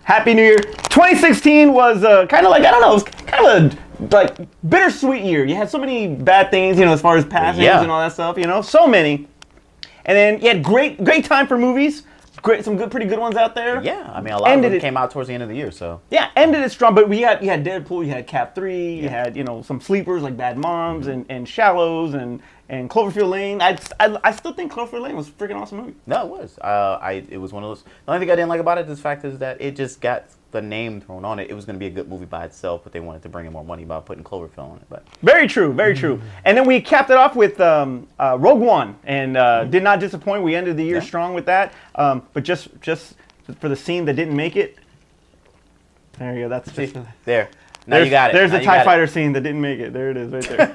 Happy New Year. 2016 was kind of like, I don't know, it was kind of a like bittersweet year. You had so many bad things, as far as passings and all that stuff, so many. And then you had great time for movies. Some pretty good ones out there. Yeah, I mean, a lot of them came out towards the end of the year, so. Yeah, ended it strong, but you had Deadpool, you had Cap 3, you had, some sleepers like Bad Moms and Shallows and Cloverfield Lane. I still think Cloverfield Lane was a freaking awesome movie. No, it was. It was one of those. The only thing I didn't like about it, this fact is that it just got the name thrown on it. It was going to be a good movie by itself, but they wanted to bring in more money by putting Cloverfield on it. But very true, very true. And then we capped it off with Rogue One, and did not disappoint. We ended the year strong with that. But just for the scene that didn't make it, there you go. That's just there. Now you got it. There's the TIE fighter scene that didn't make it. There it is, right there.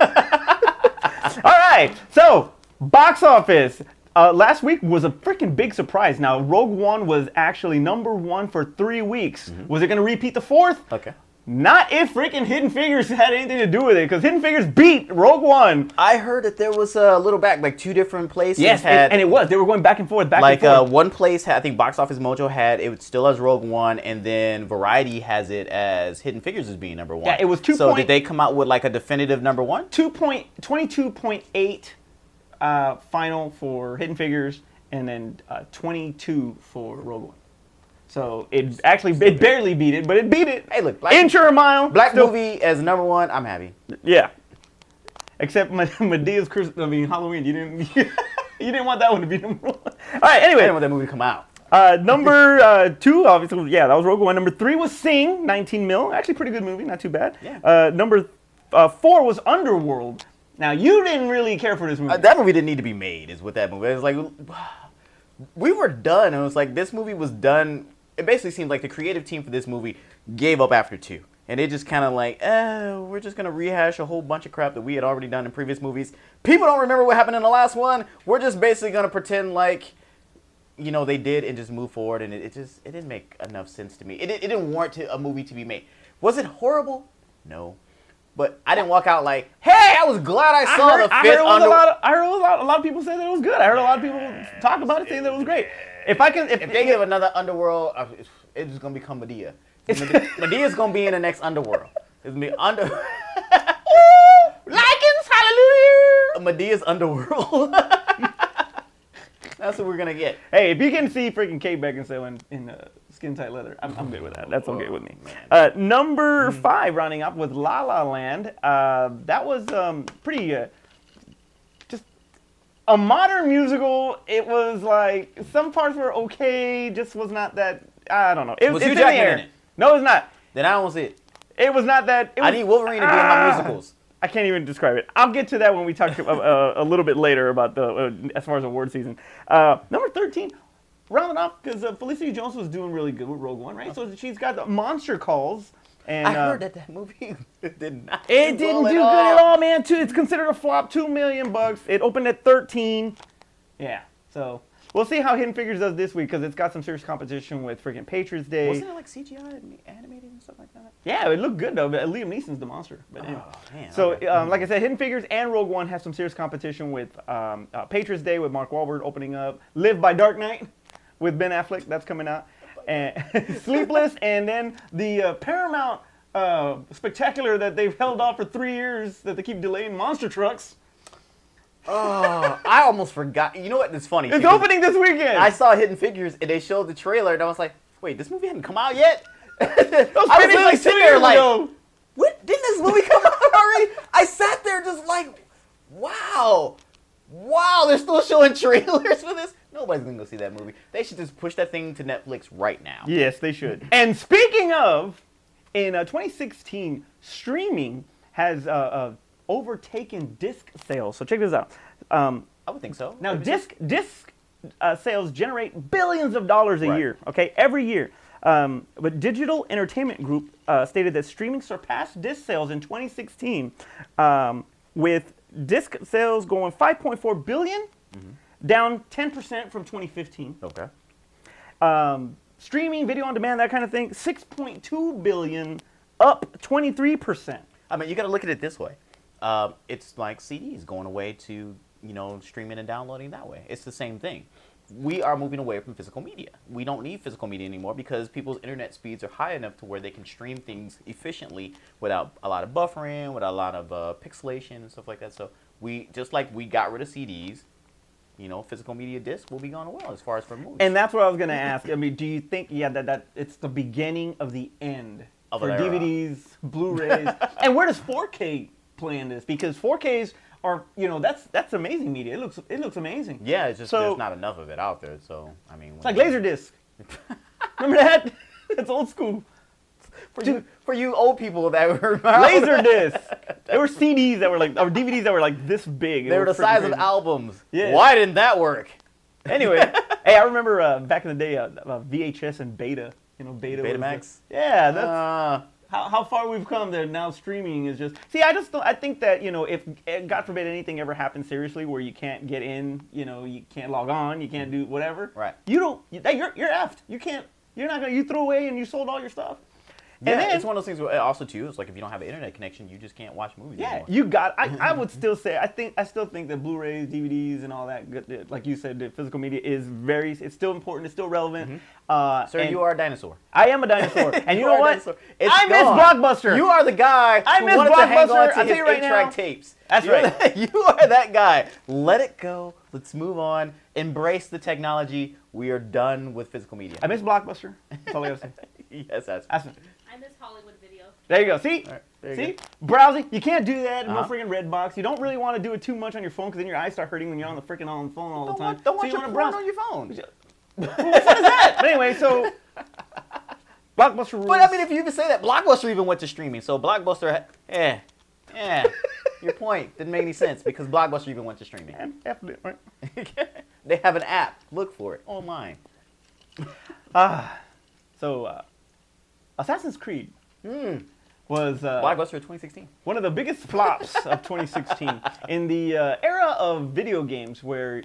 All right, so box office. Last week was a freaking big surprise. Now, Rogue One was actually #1 for 3 weeks. Was it going to repeat the 4th? Okay. Not if freaking Hidden Figures had anything to do with it, because Hidden Figures beat Rogue One. I heard that there was a little back, like 2 different places. Yes, and it was. They were going back and forth, and forth. One place, I think Box Office Mojo had it still as Rogue One, and then Variety has it as Hidden Figures as being #1. Yeah, it was 2. So did they come out with like a definitive #1? 22.8 final for Hidden Figures, and then 22 for Rogue One. So it barely beat it, but it beat it. Hey, look, inch or a mile. Black movie as #1. I'm happy. Yeah, except Medea's Halloween. You didn't you didn't want that one to be #1. All right. Anyway, I didn't want that movie to come out. Number 2, obviously, that was Rogue One. Number 3 was Sing, 19 mil. Actually, pretty good movie, not too bad. Yeah. Number 4 was Underworld. Now, you didn't really care for this movie. That movie didn't need to be made, is what that movie. It was like, we were done. It was like, this movie was done. It basically seemed like the creative team for this movie gave up after 2. And it just kind of like, we're just going to rehash a whole bunch of crap that we had already done in previous movies. People don't remember what happened in the last one. We're just basically going to pretend like, they did and just move forward. And it didn't make enough sense to me. It didn't warrant a movie to be made. Was it horrible? No. But I didn't walk out like, hey, I was glad I saw the 5th I heard a lot of people say that it was good. I heard a lot of people talk about it saying that it was great. If they give another Underworld, it's just gonna become Medea. Medea's gonna be in the next Underworld. It's gonna be Likens, hallelujah. Medea's Underworld. That's what we're gonna get. Hey, if you can see freaking Kate Beckinsale in skin tight leather, I'm good with that. That's okay with me. Number 5, rounding up with La La Land. That was pretty just a modern musical. It was like some parts were okay, just was not that. I don't know. Was Hugh Jackman in it? No, it's not. Then I don't see it. It was not that. I need Wolverine to be in my musicals. I can't even describe it. I'll get to that when we talk a little bit later about the as far as award season. Number 13, rounding off because Felicity Jones was doing really good with Rogue One, right? So she's got the Monster Calls. And I heard that movie did not. It didn't do good at all, man. It's considered a flop. $2 million. It opened at 13. Yeah. So we'll see how Hidden Figures does this week because it's got some serious competition with freaking Patriots Day. Wasn't it like CGI animated and stuff like that? Yeah, it looked good though. But Liam Neeson's the monster. But anyway. Man, so like I said, Hidden Figures and Rogue One have some serious competition with Patriots Day with Mark Wahlberg opening up. Live by Dark Knight with Ben Affleck. That's coming out. And Sleepless, and then the Paramount spectacular that they've held off for 3 years that they keep delaying, Monster Trucks. Oh, I almost forgot. You know what? It's funny. It's opening this weekend. I saw Hidden Figures, and they showed the trailer, and I was like, wait, this movie hadn't come out yet? I was literally sitting there like, what? Didn't this movie come out already? I sat there just like, wow, they're still showing trailers for this? Nobody's going to go see that movie. They should just push that thing to Netflix right now. Yes, they should. And speaking of, in 2016, streaming has overtaken disc sales. So check this out. I would think so. Now, disc sales generate billions of dollars a year, okay, every year. But Digital Entertainment Group stated that streaming surpassed disc sales in 2016 with disc sales going 5.4 billion, down 10% from 2015. Okay. Streaming, video on demand, that kind of thing, 6.2 billion, up 23%. I mean, you got to look at it this way. It's like CDs going away to, streaming and downloading that way. It's the same thing. we are moving away from physical media. We don't need physical media anymore because people's internet speeds are high enough to where they can stream things efficiently without a lot of buffering, without a lot of pixelation and stuff like that. So just like we got rid of CDs, physical media disc will be gone well as far as for movies. And that's what I was going to ask. I mean, do you think, that it's the beginning of the end of for DVDs, Blu-rays, and where does 4K play in this? Because 4Ks are, that's amazing media. It looks amazing. Yeah, it's just there's not enough of it out there. So I mean, it's like Laserdisc. Remember that? It's old school. For you old people that were Laserdisc. There were CDs that were like, or DVDs that were like this big. They were the size of albums. Yeah. Why didn't that work? Anyway, hey, I remember back in the day, VHS and Beta. Betamax. Yeah, that's how far we've come. That now streaming is just. See, I think that if God forbid anything ever happens seriously where you can't get in, you can't log on, you can't do whatever. Right. You're effed. You can't. You're not gonna. You threw away and you sold all your stuff. Yeah, and then, it's one of those things where also too, it's like if you don't have an internet connection, you just can't watch movies anymore. You got. I would still say I still think that Blu-rays, DVDs, and all that, like you said, the physical media is it's still important. It's still relevant. Sir, you are a dinosaur. I am a dinosaur, and you know what? I miss Blockbuster. You are the guy who wanted to hang on to his 8-track tapes. That's right. You are that guy. Let it go. Let's move on. Embrace the technology. We are done with physical media. I miss Blockbuster. That's all I gotta say. Yes, that's. I miss Hollywood Video. There you go. See? Right, See? Browsing. You can't do that in no freaking red box. You don't really want to do it too much on your phone because then your eyes start hurting when you're on the freaking phone all the time. Don't watch your porn on your phone. What is that? But anyway, so Blockbuster rules. But I mean, if you even say that, Blockbuster even went to streaming. So Blockbuster, your point didn't make any sense because Blockbuster even went to streaming. Right? They have an app. Look for it online. So Assassin's Creed was Blockbuster 2016. one of the biggest flops of 2016 in the era of video games where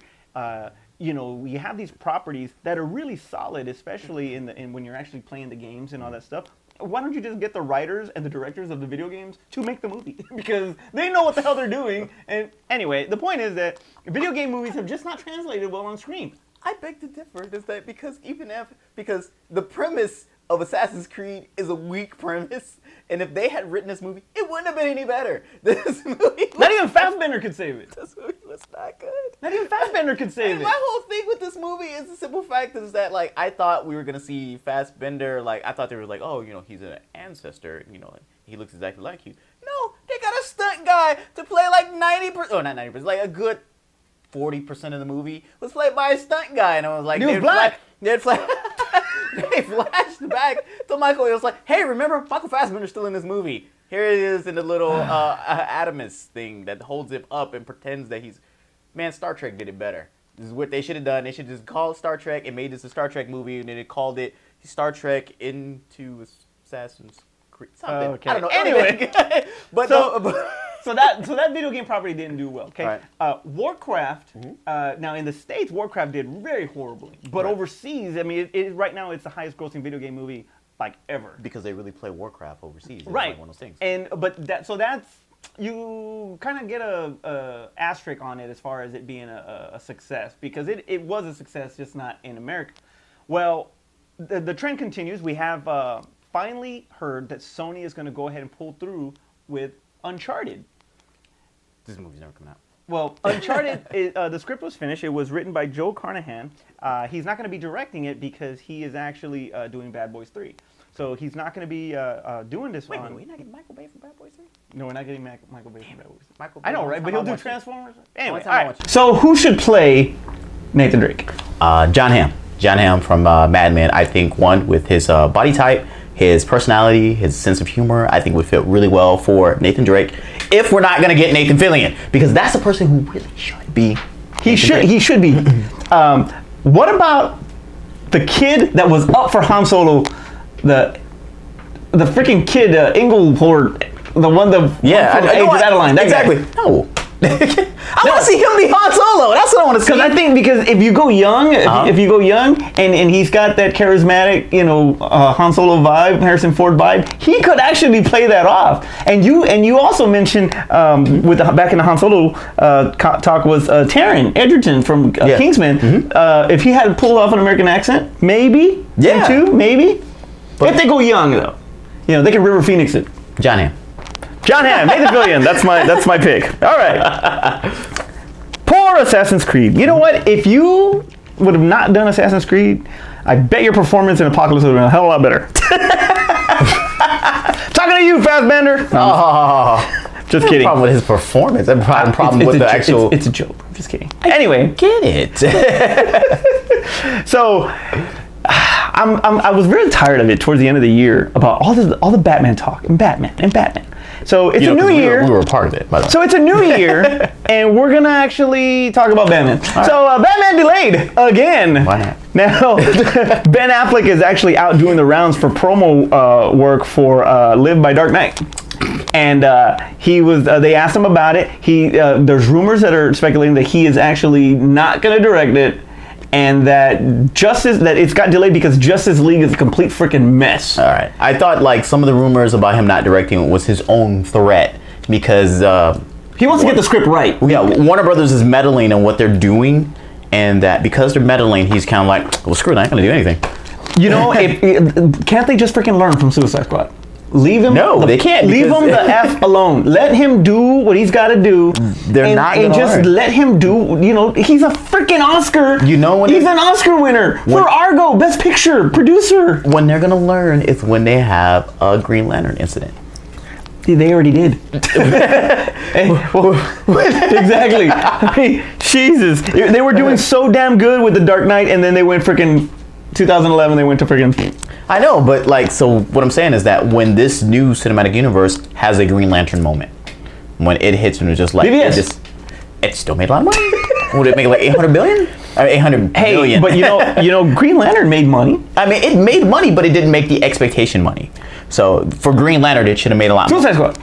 we have these properties that are really solid, especially in when you're actually playing the games and all that stuff. Why don't you just get the writers and the directors of the video games to make the movie? Because they know what the hell they're doing. And anyway, the point is that video game movies have just not translated well on screen. I beg to differ. Is that because because the premise of Assassin's Creed is a weak premise, and if they had written this movie, it wouldn't have been any better. This movie, not even Fassbender could save it. This movie was not good. Not even Fassbender could save it. My whole thing with this movie is the simple fact is that I thought we were gonna see Fassbender. I thought they were he's an ancestor. He looks exactly like you. No, they got a stunt guy to play 90%. Oh, not 90%. A good 40% of the movie was played by a stunt guy, and I was like, he was black. They flashed back to Michael. It was like, hey, remember Michael Fassbender's still in this movie. Here it is in the little Adamus thing that holds him up and pretends that he's. Man, Star Trek did it better. This is what they should have done. They should just call it Star Trek and made this a Star Trek movie, and then it called it Star Trek Into Assassin's Creed. Something. Okay. I don't know. Anyway, So that video game property didn't do well. Okay, right. Warcraft. Now in the States, Warcraft did very horribly, but overseas, I mean, right now it's the highest grossing video game movie ever. Because they really play Warcraft overseas. It's right. One of those things. That's you kind of get a asterisk on it as far as it being a success because it was a success, just not in America. Well, the trend continues. We have finally heard that Sony is going to go ahead and pull through with Uncharted. This movie's never coming out. Well, Uncharted, the script was finished. It was written by Joe Carnahan. He's not going to be directing it because he is actually doing Bad Boys 3. So he's not going to be doing this Wait, on... we're not getting Michael Bay from Bad Boys 3? No, we're not getting Michael Bay from Bad Boys 3. Michael Bay I know, right? But he'll do watch Transformers. Anyway, time I all watch right. it. So who should play Nathan Drake? John Hamm. John Hamm from Mad Men, I think, with his body type, his personality, his sense of humor, I think would fit really well for Nathan Drake. If we're not going to get Nathan Fillion, because that's the person who really should be. He should be. What about the kid that was up for Han Solo? The freaking kid, Ingleport, the one Adeline. Exactly. No. I want to see him be Han Solo. That's what I want to see. Because I think if you go young, if you go young, and he's got that charismatic, Han Solo vibe, Harrison Ford vibe, he could actually play that off. And you also mentioned back in the Han Solo talk was Taron Egerton from Kingsman. Mm-hmm. If he had pulled off an American accent, maybe. Yeah. Too, maybe. But if they go young though, they can River Phoenix it. John Hamm. John Hamm, Nathan Fillion. That's my pick. All right. Poor Assassin's Creed. You know what? If you would have not done Assassin's Creed, I bet your performance in Apocalypse would have been a hell of a lot better. Talking to you, Fassbender. Just kidding. Problem with his performance. I'm problem with the actual. It's a joke. I'm just kidding. Anyway, get it. So. I was really tired of it towards the end of the year about all the Batman talk and Batman. So it's a new year. We were a part of it, by the way. So it's a new year, and we're gonna actually talk about Batman. Right. So Batman delayed again. Why not? Now Ben Affleck is actually out doing the rounds for promo work for Live by Dark Knight. And he was. They asked him about it. There's rumors that are speculating that he is actually not gonna direct it. And that it's got delayed because Justice League is a complete freaking mess. All right. I thought some of the rumors about him not directing was his own threat because he wants to get the script right. Yeah, Warner Brothers is meddling in what they're doing, and that because they're meddling, he's kind of like, well, screw it, I ain't gonna do anything. Can't they just freaking learn from Suicide Squad? Leave him. No, they can't. Leave him the F alone. Let him do what he's got to do. They're not and just learn. Let him do. He's a freaking Oscar. He's an Oscar winner for Argo, Best Picture, producer. When they're gonna learn is when they have a Green Lantern incident. They already did. Exactly. I mean, Jesus, they were doing so damn good with the Dark Knight, and then they went freaking 2011. They went to freaking. I know, but so what I'm saying is that when this new cinematic universe has a Green Lantern moment, when it hits and it's just like it still made a lot of money. Would it make like 800 billion? Or 800 billion. But Green Lantern made money. I mean, it made money, but it didn't make the expectation money. So for Green Lantern, it should have made a lot. Suicide Squad.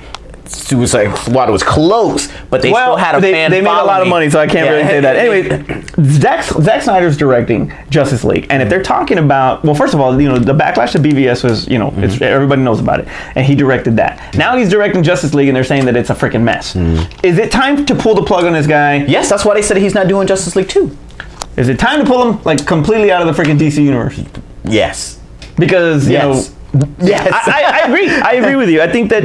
Suicide Squad was close, but they still had a fan They made a lot of money, so I can't really say that. Anyway, Zack Snyder's directing Justice League, and if they're talking about, well, first of all, the backlash to BVS was, everybody knows about it, and he directed that. Now he's directing Justice League, and they're saying that it's a freaking mess. Is it time to pull the plug on this guy? Yes, that's why they said he's not doing Justice League 2. Is it time to pull him completely out of the freaking DC universe? Yes. Because Yes. I agree. I agree with you. I think that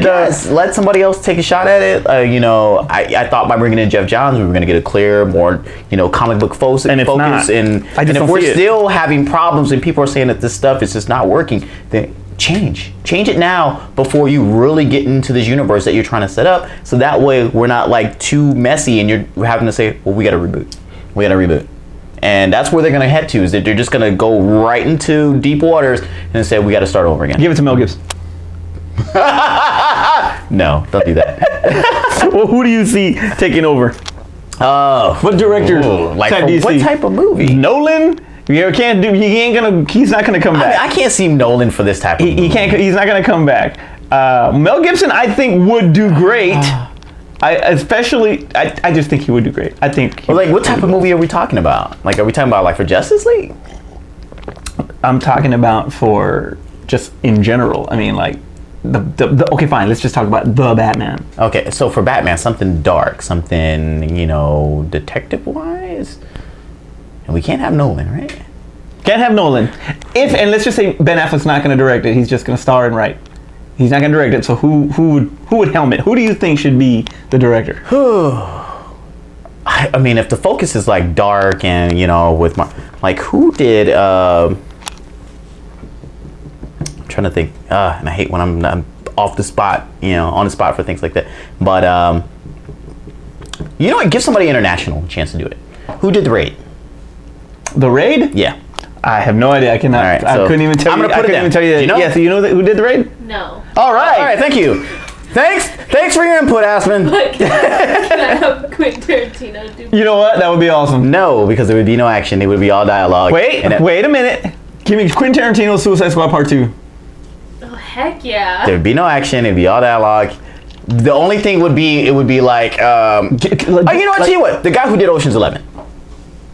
let somebody else take a shot at it. I thought by bringing in Jeff Johns, we were going to get a clear, more comic book focus. And if not, and if we're still having problems and people are saying that this stuff is just not working, then change it now before you really get into this universe that you're trying to set up. So that way we're not too messy, and you're having to say, well, we got to reboot. And that's where they're going to head to, is that they're just going to go right into deep waters and say, we got to start over again. Give it to Mel Gibson. No, don't do that. Well, who do you see taking over? What director do you see? What type of movie? Nolan? He's not gonna come back. I can't see Nolan for this type of movie. He's not gonna come back. Mel Gibson, I think, would do great. I just think he would do great. I think. What type of movie are we talking about? Are we talking about for Justice League? I'm talking about for just in general. I mean, okay, fine. Let's just talk about the Batman. Okay, so for Batman, something dark, something detective-wise, and we can't have Nolan, right? Can't have Nolan. And let's just say Ben Affleck's not going to direct it. He's just going to star and write. He's not going to direct it. So who would helm it? Who do you think should be the director? I mean, if the focus is dark and with my who did? I'm trying to think. And I hate when I'm off the spot, on the spot for things like that. But give somebody international a chance to do it. Who did The Raid? The Raid? Yeah. I have no idea. I cannot. Right, I couldn't even tell you. I'm gonna put it down. Tell you that. You know? Yeah. So you know who did The Raid? No. All right. All right. Thank you. Thanks for your input, Aspen. Can I have Quentin Tarantino do? You know what? That would be awesome. No, because there would be no action. It would be all dialogue. Wait a minute. Give me Quentin Tarantino's Suicide Squad Part 2. Oh heck yeah. There would be no action. It'd be all dialogue. The only thing would be like, oh, you know what? Tell you what, the guy who did Ocean's 11.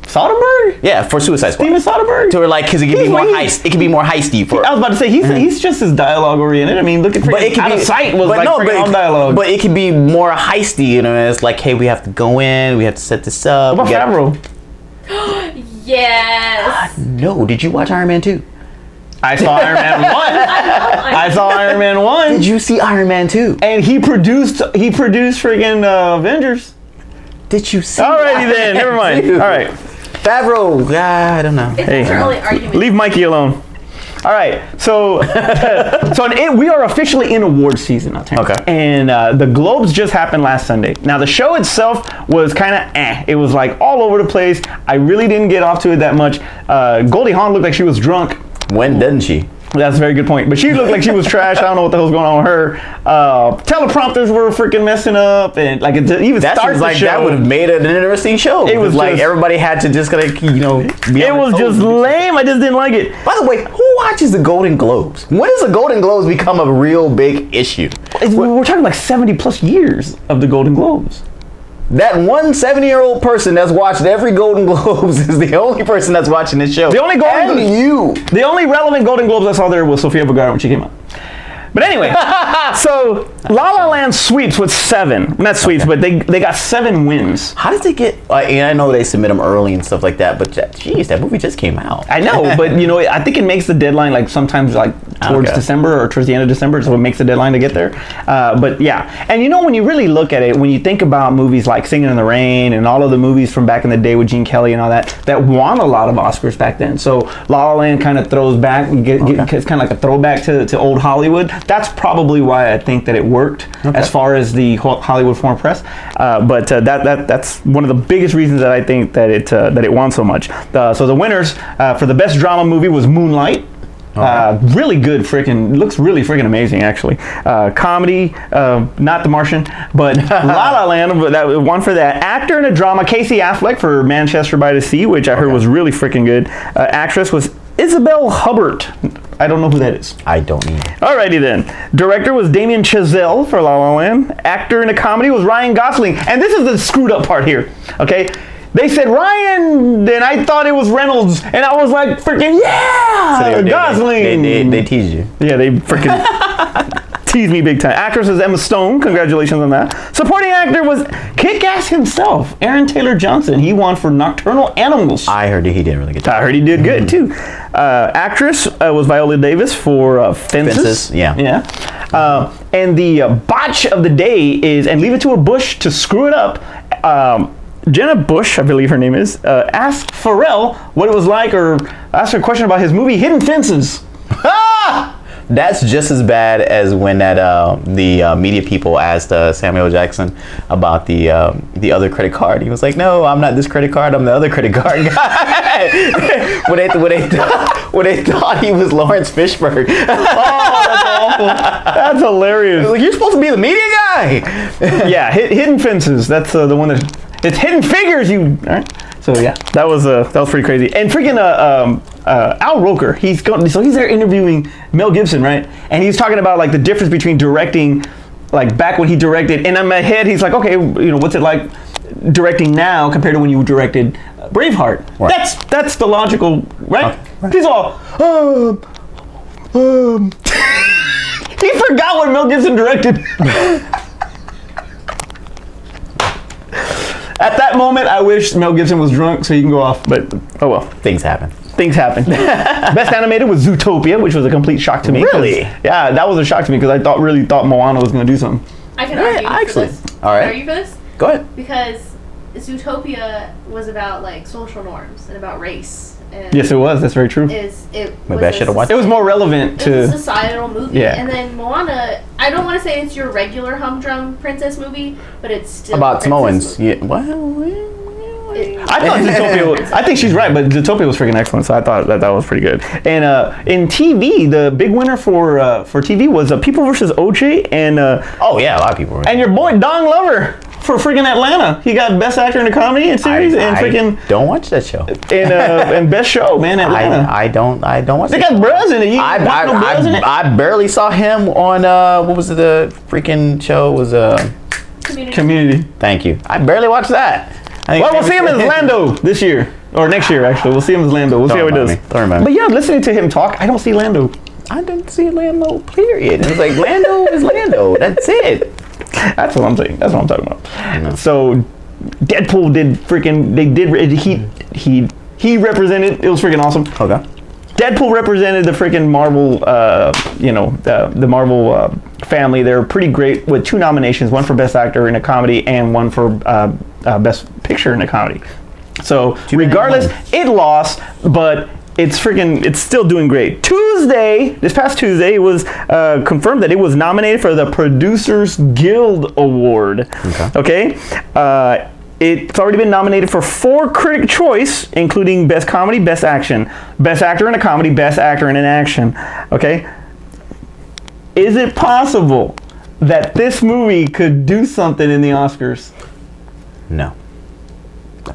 Soderbergh? Yeah, for Suicide Squad. Steven Soderbergh? To like, because it can be more heist. It can be more heisty. For I was about to say he's just as dialogue oriented. I mean, look at Out of Sight was like freaking on dialogue. But it can be more heisty. You know, it's like, hey, we have to go in. We have to set this up. What about Favreau? Yes. No, did you watch Iron Man 2? I saw Iron Man 1. I saw Iron Man 1. Did you see Iron Man 2? And he produced friggin' Avengers. Did you see Alrighty then, never mind. All right. Favreau, I don't know. It's our only argument. Leave Mikey alone. All right, so we are officially in award season now, Terrence. Okay. And the Globes just happened last Sunday. Now the show itself was kind of It was like all over the place. I really didn't get off to it that much. Goldie Hawn looked like she was drunk. When doesn't she? That's a very good point. But she looked like she was trash. I don't know what the hell's going on with her. Teleprompters were freaking messing up, and like it even that starts like the show. That would have made it an interesting show. It was like just, everybody had to just be it was just lame. I just didn't like it. By the way, who watches the Golden Globes? When does the Golden Globes become a real big issue? We're talking like 70 plus years of the Golden Globes. That one 70-year-old person that's watched every Golden Globes is the only person that's watching this show. The only relevant Golden Globes I saw there was Sofia Vergara when she came out. But anyway, so La La Land sweeps with 7. Not sweeps, but they got 7 wins. How did they get? And I know they submit them early and stuff like that, but geez, that movie just came out. I know, but I think it makes the deadline like sometimes like towards December or towards the end of December, so it makes the deadline to get there. But yeah, and when you really look at it, when you think about movies like Singing in the Rain and all of the movies from back in the day with Gene Kelly and all that won a lot of Oscars back then. So La La Land kind of throws back, it's kind of like a throwback to old Hollywood. That's probably why I think that it worked as far as the Hollywood Foreign Press. But that's one of the biggest reasons that I think that it won so much. So the winners for the best drama movie was Moonlight. Really good looks really freaking amazing actually. Comedy, not The Martian, but La La Land, that won for that. Actor in a drama, Casey Affleck for Manchester by the Sea, which I heard was really freaking good. Actress was Isabel Hubbard. I don't know who that is. I don't either. Alrighty then. Director was Damien Chazelle for La La Land. Actor in a comedy was Ryan Gosling. And this is the screwed up part here, okay? They said Ryan, and I thought it was Reynolds, and I was like, freaking yeah, so Gosling. They tease you. Yeah, they freaking tease me big time. Actress was Emma Stone. Congratulations on that. Supporting actor was Kick-Ass himself, Aaron Taylor Johnson. He won for Nocturnal Animals. I heard he didn't really get that. I heard he did good too. Actress was Viola Davis for Fences. Yeah. And the botch of the day is, and leave it to a Bush to screw it up. Jenna Bush, I believe her name is, asked Pharrell what it was like, or asked her a question about his movie Hidden Fences. That's just as bad as when the media people asked Samuel Jackson about the other credit card. He was like, "No, I'm not this credit card. I'm the other credit card guy." when they thought he was Lawrence Fishburne. Oh, that's awful. That's hilarious. Like, you're supposed to be the media guy. Yeah, Hidden Fences. That's the one that it's Hidden Figures. All right. So yeah, that was pretty crazy. And freaking Al Roker, he's there interviewing Mel Gibson, right? And he's talking about like the difference between directing, like back when he directed. And in my head, he's like, okay, what's it like directing now compared to when you directed Braveheart? Right. That's the logical, right? Okay. He's all, he forgot what Mel Gibson directed. At that moment, I wish Mel Gibson was drunk so he can go off, but oh well. Things happen. Best animated was Zootopia, which was a complete shock to me. Really? Yeah, that was a shock to me because I really thought Moana was going to do something. I can argue for this. All right. Are you for this? Go ahead. Because Zootopia was about like social norms and about race. And yes, it was. That's very true. Maybe I should have watched it. It was more relevant to... It was a societal movie. Yeah. And then Moana, I don't want to say it's your regular humdrum princess movie, but it's still about Samoans. Yeah. Well, I thought Zootopia. I think she's right, but Zootopia was freaking excellent. So I thought that was pretty good. And in TV, the big winner for TV was People vs. OJ, and oh yeah, a lot of people were. And your boy Don Glover for freaking Atlanta. He got Best Actor in a Comedy and Series and freaking don't watch that show. And Best Show, man, Atlanta. I don't watch. They got Buzz in it. I barely saw him on what was it, the freaking show? It was Community. Thank you. I barely watched that. Well, we'll see him as Lando this year. Or next year, actually. We'll see him as Lando. We'll see how he does. But yeah, listening to him talk, I don't see Lando. I didn't see Lando, period. It's like, Lando is Lando. That's it. That's what I'm saying. That's what I'm talking about. So, Deadpool did freaking, he represented, it was freaking awesome. Okay. Deadpool represented the freaking Marvel, the Marvel family. They're pretty great with 2 nominations, one for Best Actor in a Comedy and one for Best Picture in a Comedy. So regardless, it lost, but it's still doing great. This past Tuesday, it was confirmed that it was nominated for the Producers Guild Award. Okay. It's already been nominated for 4 Critic Choice, including Best Comedy, Best Action, Best Actor in a Comedy, Best Actor in an Action. Okay? Is it possible that this movie could do something in the Oscars? No.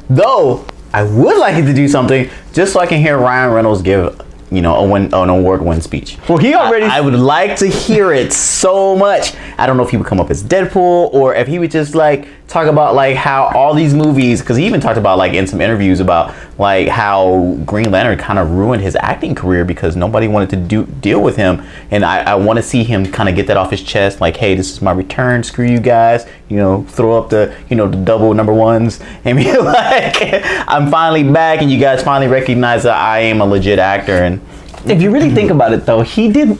Though, I would like it to do something just so I can hear Ryan Reynolds give, an award-winning speech. Well, he already... I would like to hear it so much. I don't know if he would come up as Deadpool or if he would just, talk about, how all these movies... Because he even talked about, in some interviews about, how Green Lantern kind of ruined his acting career because nobody wanted to deal with him. And I want to see him kind of get that off his chest. Hey, this is my return. Screw you guys. Throw up the, the double number ones. And be like, I'm finally back and you guys finally recognize that I am a legit actor. And if you really think about it, though, he did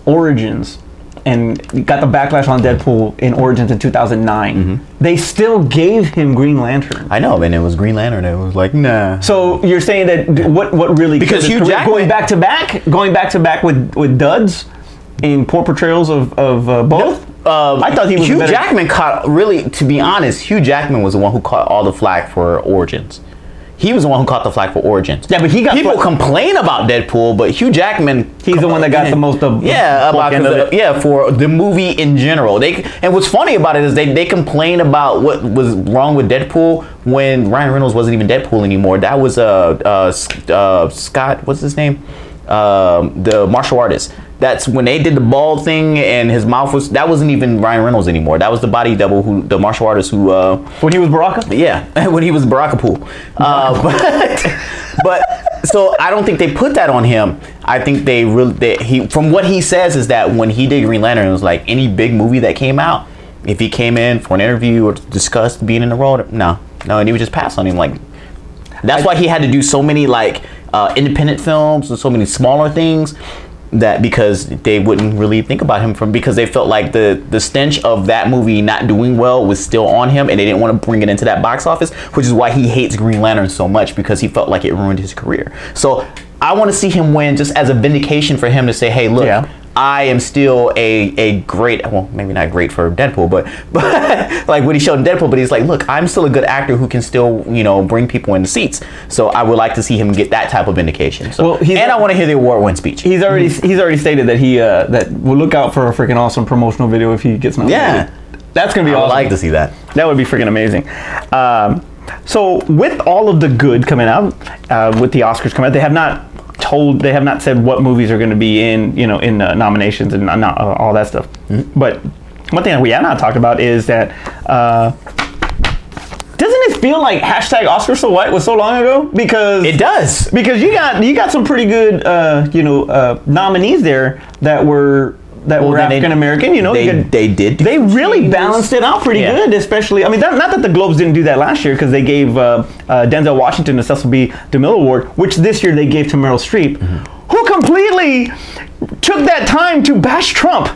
Origins and got the backlash on Deadpool in Origins in 2009. They still gave him Green Lantern. I know, and it was Green Lantern. It was like, nah. So you're saying that what really because Hugh Jackman going back to back with duds in poor portrayals of both. I thought he was Hugh Jackman to be honest, Hugh Jackman was the one who caught all the flack for Origins. He was the one who caught the flack for Origins. Yeah, but people complain about Deadpool, but Hugh Jackman, he's the one that got the most of for the movie in general. And what's funny about it is they complain about what was wrong with Deadpool when Ryan Reynolds wasn't even Deadpool anymore. That was Scott, what's his name? The martial artist. That's when they did the bald thing and his mouth that wasn't even Ryan Reynolds anymore. That was the body double, the martial artist who... when he was Baraka? Yeah, when he was Barakapool. But so I don't think they put that on him. I think from what he says is that when he did Green Lantern, it was like any big movie that came out, if he came in for an interview or discussed being in the role, no, and he would just pass on him. That's why he had to do so many independent films and so many smaller things. That because they wouldn't really think about him because they felt like the stench of that movie not doing well was still on him and they didn't want to bring it into that box office, which is why he hates Green Lantern so much because he felt like it ruined his career. So I want to see him win just as a vindication for him to say, hey, look, I am still a great, well, maybe not great for Deadpool, but like what he showed in Deadpool, but he's like, look, I'm still a good actor who can still, bring people in the seats. So I would like to see him get that type of vindication. So, I want to hear the award-win speech. He's already stated that that we'll look out for a freaking awesome promotional video if he gets nominated. Yeah. That's going to be awesome. I would like to see that. That would be freaking amazing. So with all of the good coming out, with the Oscars coming out, they have not said what movies are going to be in nominations and all that stuff. But one thing that we have not talked about is that doesn't it feel like hashtag Oscar so white was so long ago? Because it does. Because you got some pretty good nominees there that were African American. They really balanced it out pretty good. Especially, not that the Globes didn't do that last year because they gave Denzel Washington the Cecil B. DeMille Award, which this year they gave to Meryl Streep, who completely took that time to bash Trump.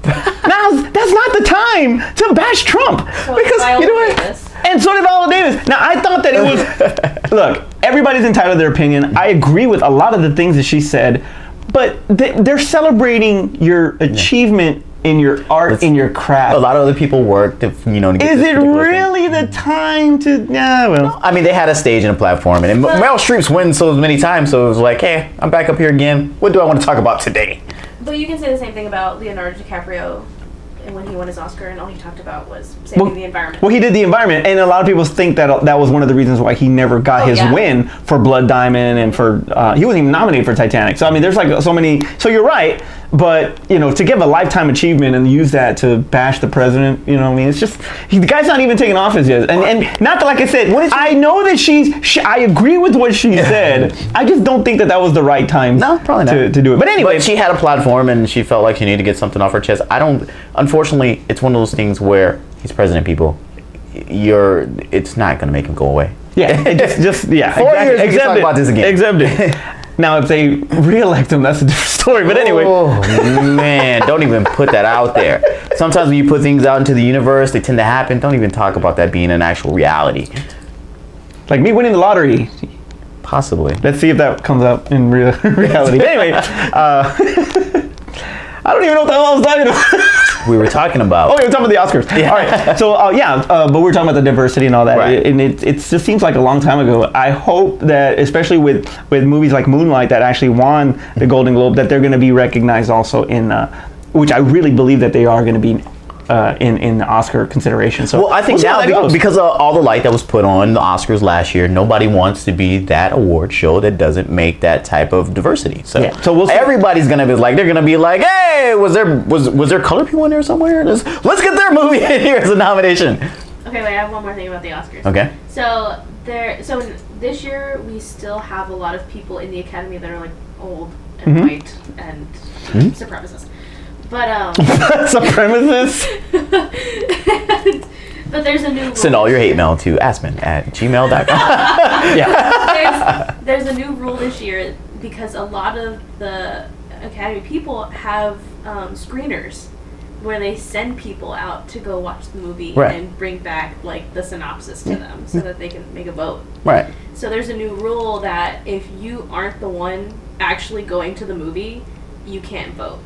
Now that's not the time to bash Trump because you know what? And so did Viola Davis. Now I thought that it was. Look, everybody's entitled to their opinion. I agree with a lot of the things that she said. But they're celebrating your achievement in your art, in your craft. A lot of other people worked, to get Is it really the time to? Yeah, well. No, I mean, they had a stage and a platform, and Meryl Streep's won so many times, so it was like, hey, I'm back up here again. What do I want to talk about today? But you can say the same thing about Leonardo DiCaprio when he won his Oscar, and all he talked about was saving the environment. Well, he did the environment, and a lot of people think that that was one of the reasons why he never got his win for Blood Diamond and for he wasn't even nominated for Titanic. So I mean, there's like so many. So you're right, but to give a lifetime achievement and use that to bash the president, what I mean, it's just the guy's not even taking office yet, and not that, like I said, I know that I agree with what she said. I just don't think that was the right time. No, probably not to do it. But anyway, she had a platform and she felt like she needed to get something off her chest. Unfortunately, it's one of those things where he's president, people. It's not gonna make him go away. Yeah, just 4 years. We can talk about this again. Exempt it. Now, if they re-elect him, that's a different story. But anyway. Oh, man, don't even put that out there. Sometimes when you put things out into the universe, they tend to happen. Don't even talk about that being an actual reality. Like me winning the lottery. Possibly. Let's see if that comes up in reality. But anyway, I don't even know what the hell I was talking about. We were talking about. Oh, we were talking about the Oscars. Yeah. All right. So, but we were talking about the diversity and all that. Right. And it just seems like a long time ago. I hope that, especially with movies like Moonlight that actually won the Golden Globe, that they're going to be recognized also in, which I really believe that they are going to be in the Oscar consideration. So well, I think now because of all the light that was put on the Oscars last year, nobody wants to be that award show that doesn't make that type of diversity. So, so we'll see. Everybody's gonna be like, they're gonna be like, hey, was there color people in there somewhere? Let's get their movie in here as a nomination. Okay, wait, I have one more thing about the Oscars. Okay. So this year we still have a lot of people in the Academy that are like old and white and supremacists. But supremacists. But there's a new rule. Send all your hate mail to aspen@gmail.com. Yeah. There's a new rule this year because a lot of the Academy people have screeners where they send people out to go watch the movie and bring back like the synopsis to them so that they can make a vote. Right. So there's a new rule that if you aren't the one actually going to the movie, you can't vote.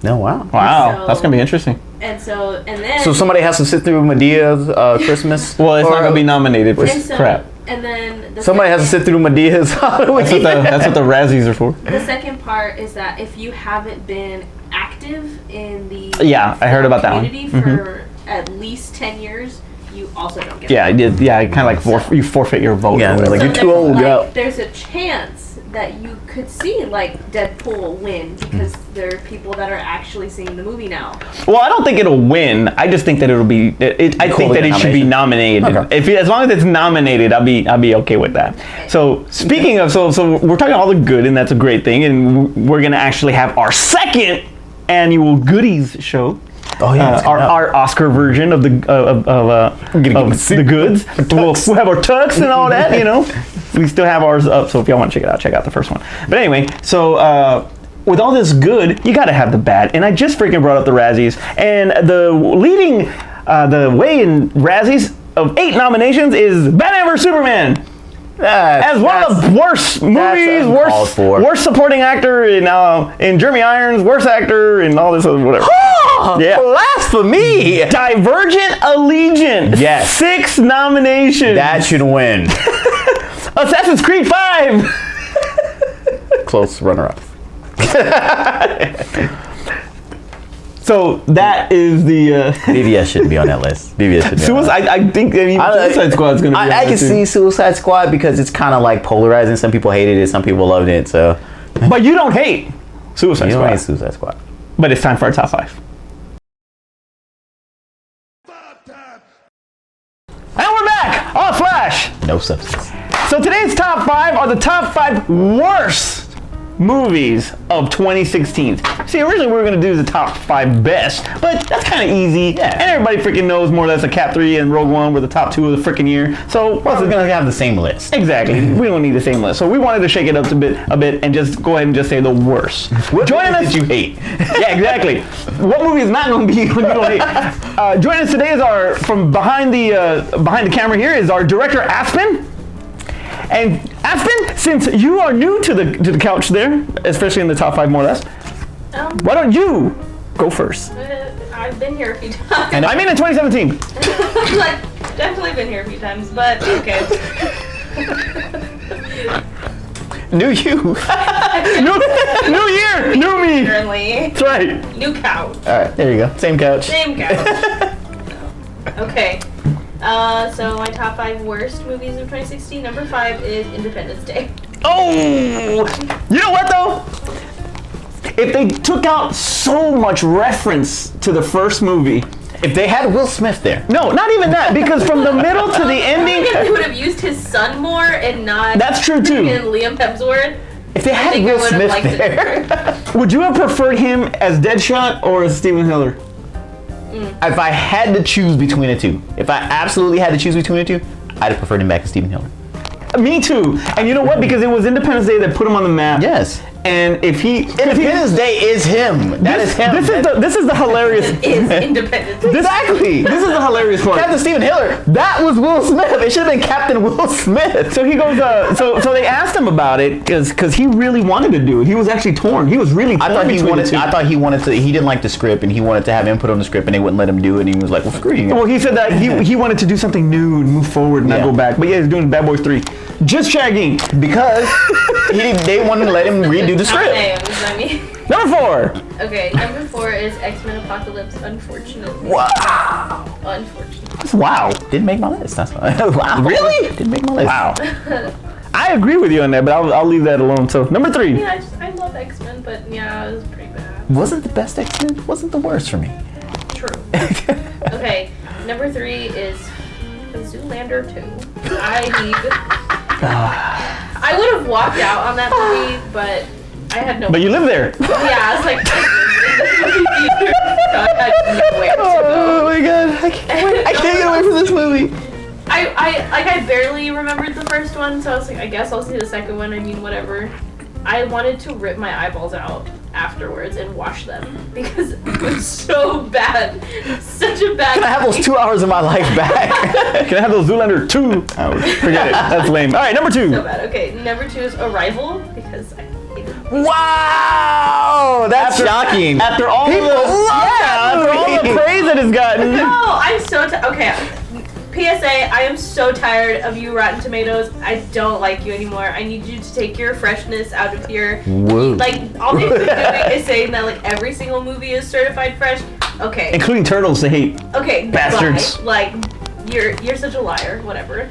No, wow. Wow, that's going to be interesting. So somebody has to sit through Medea's Christmas? Well, it's not going to be nominated for crap. And then somebody has to sit through Medea's Halloween. That's what the Razzies are for. The second part is that if you haven't been active in the I heard about that one. community for at least 10 years, you also don't get kind of like you forfeit your vote. Yeah, like you're too old. There's a chance that you could see like Deadpool win because there are people that are actually seeing the movie now. Well, I don't think it'll win. I just think that it'll be. I think that it should be nominated. Okay. As long as it's nominated, I'll be okay with that. So speaking of, so we're talking all the good, and that's a great thing, and we're gonna actually have our second annual goodies show. Oh yeah, our Oscar version of the goods. We'll have our tux and all that. We still have ours up. So if y'all want to check it out the first one. But anyway, so with all this good, you got to have the bad. And I just freaking brought up the Razzies, and the leading the way in Razzies of 8 nominations is Batman vs Superman. As one of the worst movies, worst supporting actor in Jeremy Irons, worst actor in all this other whatever. Blasphemy! Divergent Allegiance. Yes. 6 nominations. That should win. Assassin's Creed 5. Close runner-up. So that is the BVS shouldn't be on that list. BVS should be on that list. I think Suicide Squad's going to be on I can see Suicide Squad because it's kind of like polarizing. Some people hated it, some people loved it. So, but you don't hate Suicide Squad. You don't hate Suicide Squad. But it's time for our top 5. And we're back on Flash. No substance. So today's top 5 are the top 5 worst movies of 2016. See, originally we were going to do the top 5 best, but that's kind of easy. Yeah. And everybody freaking knows more or less that Cap 3 and Rogue One were the top 2 of the freaking year. So plus it's going to have the same list. Exactly. We don't need the same list. So we wanted to shake it up a bit and just go ahead and just say the worst. Joining us, you hate. Yeah, exactly. What movie is not going to be what you don't hate? Joining us today is from behind the camera here is our director Aspen. And Aspen, since you are new to the couch there, especially in the top 5 more or less, why don't you go first? I've been here a few times. And I mean in 2017. Definitely been here a few times, but okay. Knew you. New year, new me. Currently. That's right. New couch. All right, there you go. Same couch. Same couch. Okay. So my top 5 worst movies of 2016. Number 5 is Independence Day. Oh, you know what though? If they took out so much reference to the first movie, If they had Will Smith there. no, not even that, because from the middle to the ending, He would have used his son more and not. That's true, too. freaking Liam Hemsworth. If they I had think I Will would have Smith liked it there. better. would you have preferred him as Deadshot or as Steven Hiller? If I had to choose between the two, if I absolutely had to choose between the two, I'd have preferred him back to Stephen Hiller. Me too. And you know what? Because it was Independence Day that put him on the map. Yes. And if he Independence Day is him. That is him. This is the hilarious. It is Independence Day. Exactly. This is the hilarious part. Captain Stephen Hiller. That was Will Smith. It should have been Captain Will Smith. So he goes. So they asked him about it because he really wanted to do it. He was actually torn. He was really torn I thought he between wanted. the two. I thought he wanted to. He didn't like the script, and he wanted to have input on the script, and they wouldn't let him do it. And he was like, "Well, screw you." Well, he said that he wanted to do something new and move forward and not Yeah. go back. But yeah, he's doing Bad Boys 3. Just shagging. Because they wanted to let him redo the script. Okay, I mean. Number 4. Okay, number 4 is X-Men Apocalypse, unfortunately. Wow. Unfortunately. Wow. Didn't make my list. That's fine. Wow. Really? Didn't make my list. Wow. I agree with you on that, but I'll leave that alone. So number 3. Yeah, I love X-Men, but yeah, it was pretty bad. Wasn't the best X-Men. Wasn't the worst for me. True. Okay, number 3 is Zoolander 2. I would have walked out on that movie, but I had no. But you live there. Yeah, I was like, I had nowhere to go. Oh my god! I can't get away from this movie. I barely remembered the first one, so I was like, I guess I'll see the second one. I mean, whatever. I wanted to rip my eyeballs out afterwards and wash them because it was so bad. Such a bad. Can I have those 2 hours of my life back? Can I have those Zoolander 2 hours? Forget it. That's lame. All right, number 2. So bad. Okay, number 2 is Arrival because I hated it. Wow, that's shocking. After all People love that after all the movie. praise it has gotten. No, I'm so okay. PSA, I am so tired of you, Rotten Tomatoes. I don't like you anymore. I need you to take your freshness out of here. Whoa. Like, all they've been doing is saying that, like, every single movie is certified fresh. Okay. Including Turtles, they hate. Okay, Bastards. bye. Like, you're such a liar. Whatever.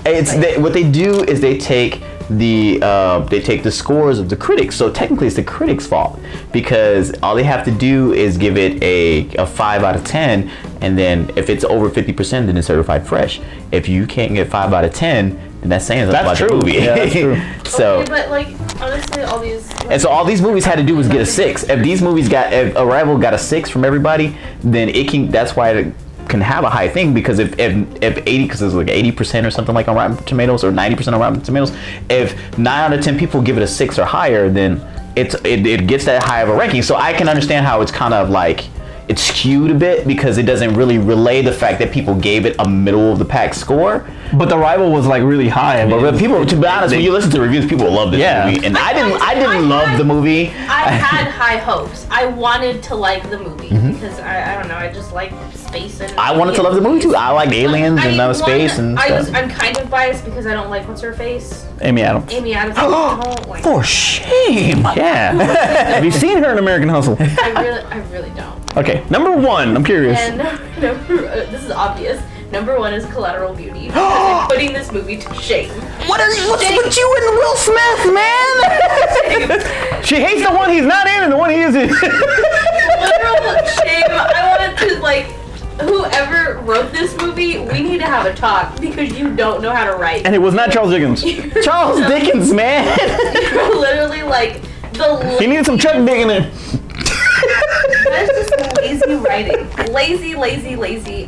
What they do is they take the scores of the critics. So technically, it's the critics' fault because all they have to do is give it a 5 out of 10, and then if it's over 50%, then it's certified fresh. If you can't get 5 out of 10, then that's saying something about That's the true. movie. Yeah, that's true. So. Okay, but, like, honestly, all these. And so all these movies had to do was get a 6. If Arrival got a 6 from everybody, then it can. That's why it can have a high thing, because if 80, because it's like 80% or something like on Rotten Tomatoes, or 90% on Rotten Tomatoes, if 9 out of 10 people give it a 6 or higher, then it gets that high of a ranking. So I can understand how it's kind of like it's skewed a bit because it doesn't really relay the fact that people gave it a middle of the pack score. But the rival was like really high. I mean, But people, to be honest, when you listen to reviews, people love this Yeah. movie, and I didn't love the movie. I had high hopes. I wanted to like the movie because I don't know. I just like space and. I wanted to love the movie too. I liked aliens and outer space and stuff. I'm kind of biased because I don't like what's her face. Amy Adams. Amy Adams. I don't like. For shame. Yeah. Have you seen her in American Hustle? I really don't. Okay, number 1. I'm curious. And this is obvious. Number 1 is Collateral Beauty. Because I'm putting this movie to shame. What's with you and Will Smith, man? She hates the one he's not in and the one he is in. Literal shame. I wanted to, like, whoever wrote this movie, we need to have a talk because you don't know how to write. And it was not Charles Dickens. Charles Dickens, man. You're literally like the. He needed some Chuck Dick in there. That's just lazy writing. Lazy.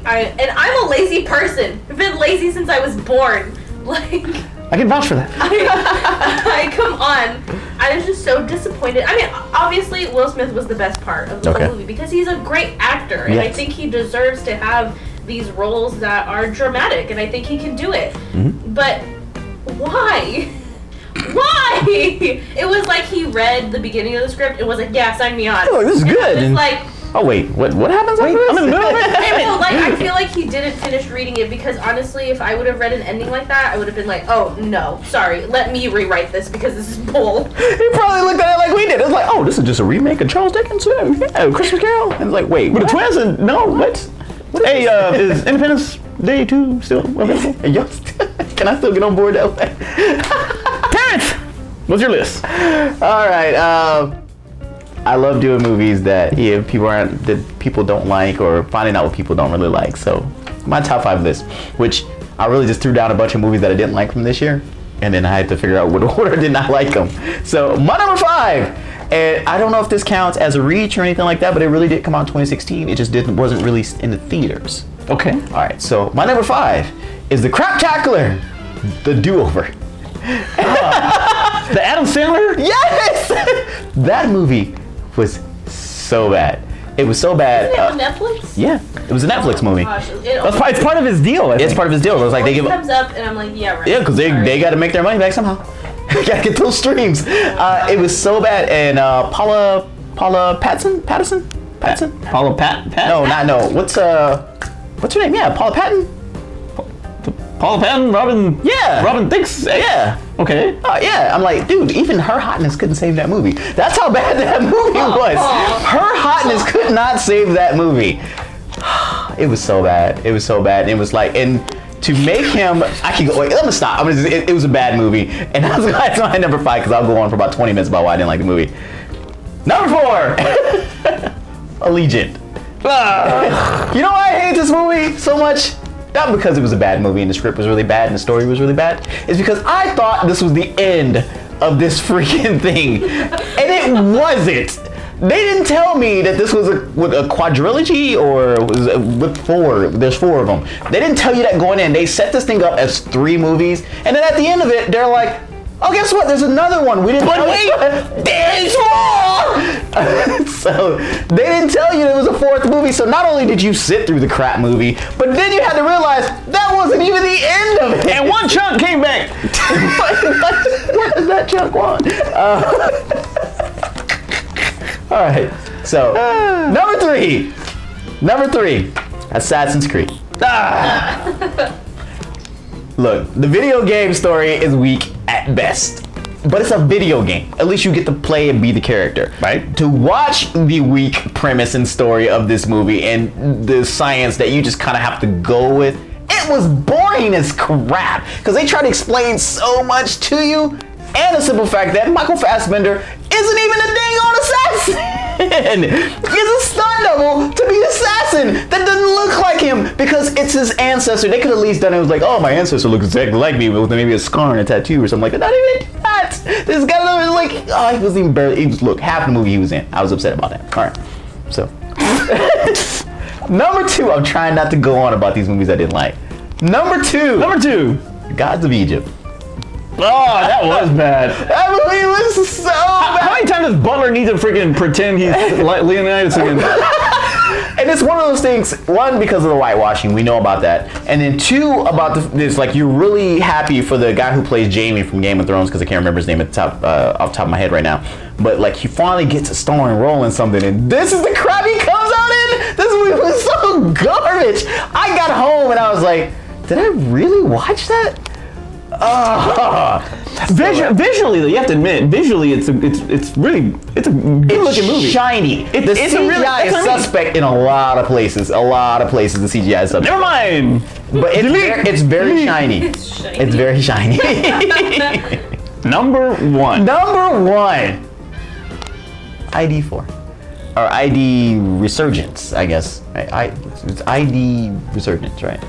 And I'm a lazy person. I've been lazy since I was born. Like. I can vouch for that. I come on. I was just so disappointed. I mean, obviously, Will Smith was the best part of the whole movie because he's a great actor, and I think he deserves to have these roles that are dramatic, and I think he can do it. But why? Why? It was like he read the beginning of the script and was like, "Yeah, sign me on." Oh, this is good. It's like. Oh wait, what happens? Wait, I'm in the middle of it. I feel like he didn't finish reading it because honestly, if I would have read an ending like that, I would have been like, oh no, sorry, let me rewrite this because this is bull. He probably looked at it like we did. It was like, oh, this is just a remake of Charles Dickens, Christmas Carol. And it's like, wait, With the twins? And no, what? Hey, is Independence Day 2 still available? Can I still get on board that way? Terrence, what's your list? All right. I love doing movies that people don't like, or finding out what people don't really like. So my top 5 list, which I really just threw down a bunch of movies that I didn't like from this year, and then I had to figure out what order did not like them. So my number 5. And I don't know if this counts as a reach or anything like that, but it really did come out in 2016. It just wasn't released in the theaters. Okay. All right, so my number 5 is The Craptacular, The Do-Over. The Adam Sandler? Yes! That movie was so bad. It was so bad. Is it on Netflix? Yeah, it was a Netflix movie. Gosh, It's part of his deal. It's part of his deal. It was like they give comes up and I'm like, yeah, right. Yeah, because they got to make their money back somehow. Gotta get those streams. It was so bad, and Paula Patton? Paula Patton? No. What's her name? Yeah, Paula Patton. Paula Patton, Robin. Yeah. Robin Thicke. Yeah. Okay. Yeah, I'm like, dude, even her hotness couldn't save that movie. That's how bad that movie was. Her hotness could not save that movie. It was so bad. It was so bad. It was like, and to make him, I can go. Wait, let me stop. It was a bad movie, and that's my number 5 because I'll go on for about 20 minutes about why I didn't like the movie. Number 4, Allegiant. You know why I hate this movie so much? Not because it was a bad movie and the script was really bad and the story was really bad. It's because I thought this was the end of this freaking thing, and it wasn't. They didn't tell me that this was a quadrilogy or was with 4. There's 4 of them. They didn't tell you that going in. They set this thing up as 3 movies, and then at the end of it, they're like, oh, guess what? There's another one. We didn't. But wait, there's more. So they didn't tell you there was a 4th movie. So not only did you sit through the crap movie, but then you had to realize that wasn't even the end of it. And one chunk came back. What does that chunk want? All right. So number 3, Assassin's Creed. Look, the video game story is weak at best, but it's a video game. At least you get to play and be the character. Right. To watch the weak premise and story of this movie and the science that you just kind of have to go with, it was boring as crap because they try to explain so much to you, and the simple fact that Michael Fassbender isn't even a dang on assassin. He's a stunt double to be an assassin that doesn't look like him because it's his ancestor. They could at least done it. It was like, oh, my ancestor looks exactly like me with maybe a scar and a tattoo or something like that. Not even that. This guy was like, oh, he wasn't even barely. Look, half the movie he was in. I was upset about that. All right, so number 2. I'm trying not to go on about these movies I didn't like. Number 2, Gods of Egypt. Oh, that was bad. That movie was so bad. How many times does Butler need to freaking pretend he's Leonidas again? And it's one of those things, 1, because of the whitewashing, we know about that. And then 2, about this, like, you're really happy for the guy who plays Jaime from Game of Thrones, because I can't remember his name off the top of my head right now. But, like, he finally gets a starring role in something, and this is the crap he comes out in? This movie was so garbage. I got home, and I was like, did I really watch that? Visually, though, you have to admit, visually, it's a good looking movie. Shiny. The CGI is suspect in a lot of places. The CGI is suspect. Never mind. But it's very shiny. It's very shiny. Number 1. ID4. Or ID Resurgence, I guess. It's ID Resurgence, right?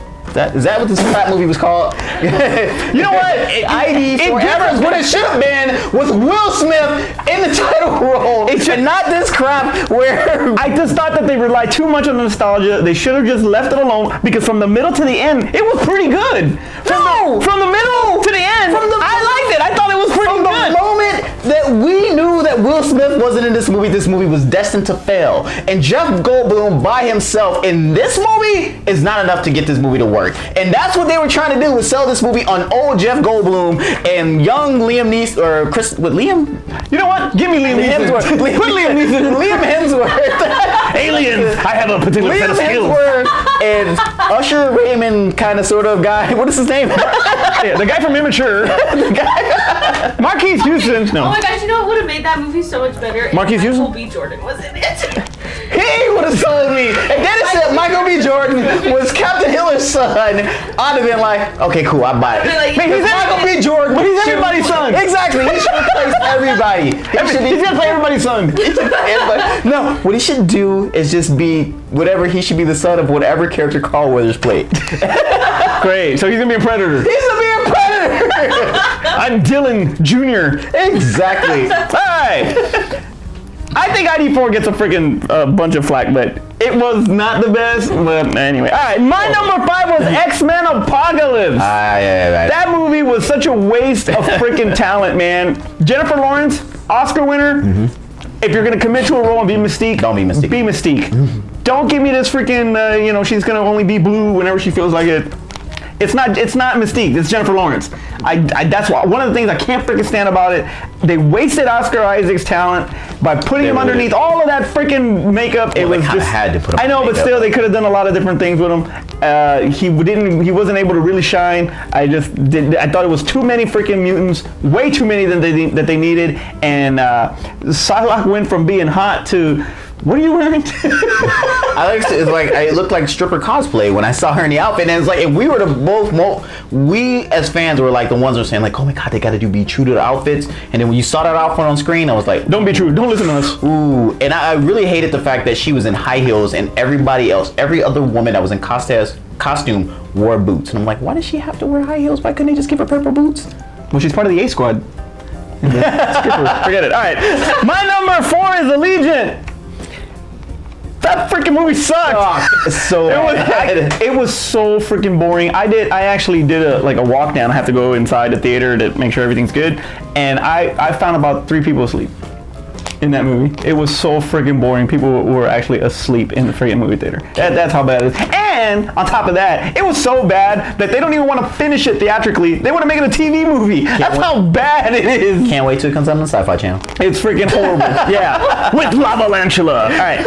Is that what this crap movie was called? You know what? ID Forever is what it should have been with Will Smith in the title role. And not this crap where I just thought that they relied too much on nostalgia. They should have just left it alone because from the middle to the end, it was pretty good. From the middle to the end, I liked it. I thought it was pretty good. From the moment that we knew that Will Smith wasn't in this movie was destined to fail. And Jeff Goldblum by himself in this movie is not enough to get this movie to work. And that's what they were trying to do, was sell this movie on old Jeff Goldblum and young Liam Neeson, or Chris, with Liam? You know what? Give me Liam Hemsworth. Put Liam Neeson. Liam Hemsworth. Aliens. I have a particular set Liam of skills. Hemsworth and Usher Raymond kind of sort of guy. What is his name? Yeah, the guy from Immature. Marquise Houston. No. Oh my gosh, you know what would have made that movie so much better? Marquise if Michael Houston? B. Jordan was in it. He would have told me. If they had said Michael B. Jordan was Captain Hiller's son, I'd have been like, okay, cool, I buy it. Like, Man, he's Michael B. Jordan. But he's should- everybody's son. Exactly. He should replace everybody. He's gonna play everybody's son. No, what he should do is just be whatever. He should be the son of whatever character Carl Weathers played. Great. So he's gonna be a predator. He's gonna be a predator. I'm Dylan Jr. Exactly. All right. I think ID4 gets a freaking bunch of flack, but it was not the best. But anyway, all right. My number 5 was X-Men Apocalypse. Yeah. That movie was such a waste of freaking talent, man. Jennifer Lawrence, Oscar winner. If you're gonna commit to a role and be Mystique, Don't be Mystique. Be Mystique. Don't give me this freaking, she's gonna only be blue whenever she feels like it. It's not Mystique. It's Jennifer Lawrence. That's why one of the things I can't freaking stand about it. They wasted Oscar Isaac's talent by putting him underneath all of that freaking makeup. It was just had to put him I know, but makeup. still, they could have done a lot of different things with him. He wasn't able to really shine. I thought it was too many freaking mutants, way too many that they needed, and Psylocke went from being hot to. What are you wearing? It looked like stripper cosplay when I saw her in the outfit, and it's like, if we were to we as fans were like the ones who were saying like, oh my god, they got to be true to the outfits, and then when you saw that outfit on screen, I was like, Don't be true. Don't listen to us. ooh, and I really hated the fact that she was in high heels and everybody else, every other woman that was in costume wore boots, and I'm like, why does she have to wear high heels? Why couldn't they just give her purple boots? Well, she's part of the A Squad. Forget it. All right. My number 4 is Allegiant. That freaking movie sucked. Oh, so It was so freaking boring. I actually did a walk down. I have to go inside the theater to make sure everything's good, and I found about 3 people asleep in that movie. It was so freaking boring. People were actually asleep in the freaking movie theater. That's how bad it is. And on top of that, it was so bad that they don't even want to finish it theatrically. They want to make it a TV movie. That's how bad it is. Can't wait till it comes out on the Sci-Fi Channel. It's freaking horrible. Yeah, with Lavalantula. All right.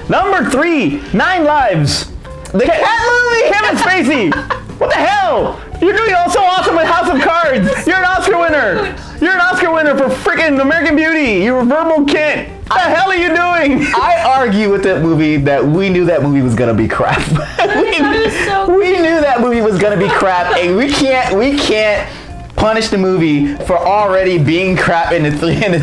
Number 3, 9 Lives. The cat movie. Kevin Spacey. What the hell? You're doing so awesome with House of Cards. You're an Oscar winner. You're an Oscar winner for freaking American Beauty. You're a verbal Kent. What the hell are you doing? I argue with that movie that we knew that movie was gonna be crap. we knew that movie was gonna be crap, and we can't punish the movie for already being crap in the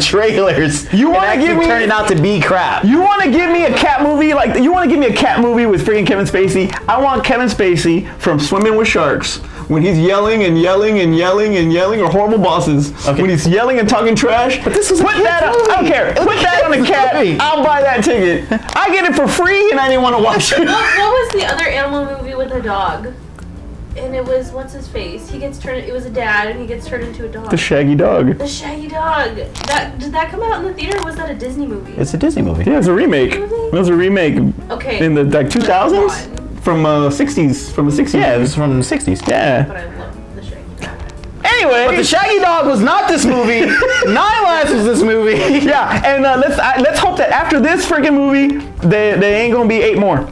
trailers. You want to give me turning out to be crap? You want to give me a cat movie you want to give me a cat movie with freaking Kevin Spacey? I want Kevin Spacey from Swimming with Sharks when he's yelling and yelling and yelling and yelling, or Horrible Bosses when he's yelling and talking trash. But this is I don't care. Put that on a cat. I'll buy that ticket. I get it for free, and I didn't want to watch it. What was the other animal movie with a dog? And it was, what's his face? It was a dad, and he gets turned into a dog. The Shaggy Dog. The Shaggy Dog. Did that come out in the theater, or was that a Disney movie? It's a Disney movie. Yeah, it's a remake. It was a remake. Okay. In the 2000s. From 60s. From the 60s. Yeah, it was from the 60s. Yeah. But I love the Shaggy Dog. Anyway, But the Shaggy Dog was not this movie. 9 Lives was this movie. Yeah, and let's hope that after this freaking movie, there ain't gonna be 8 more. All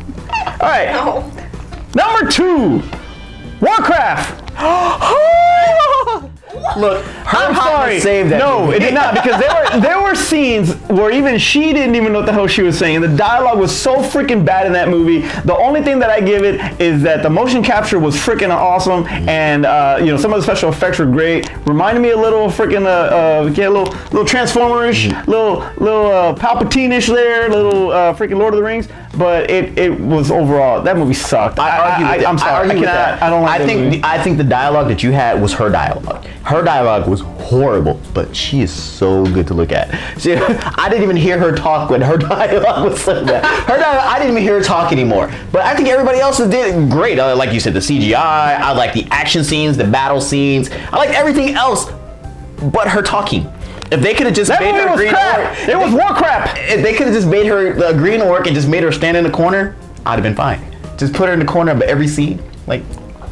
right. No. Number 2, Warcraft. Look, I'm sorry. Saved that no, movie. it did not, because there were scenes where even she didn't even know what the hell she was saying. The dialogue was so freaking bad in that movie. The only thing that I give it is that the motion capture was freaking awesome, and some of the special effects were great. Reminded me a little freaking little Transformers-ish, little Palpatine-ish there, little freaking Lord of the Rings. But it was overall, that movie sucked. I'm sorry. I don't like that movie. I think the dialogue that you had was her dialogue. Her dialogue was horrible, but she is so good to look at. I didn't even hear her talk when her dialogue was so bad. I didn't even hear her talk anymore. But I think everybody else did great. Like you said, the CGI, I like the action scenes, the battle scenes. I like everything else but her talking. If they could have just made her green orc, it was war crap. If they could have just made her a green orc and just made her stand in the corner, I'd have been fine. Just put her in the corner of every scene. Like,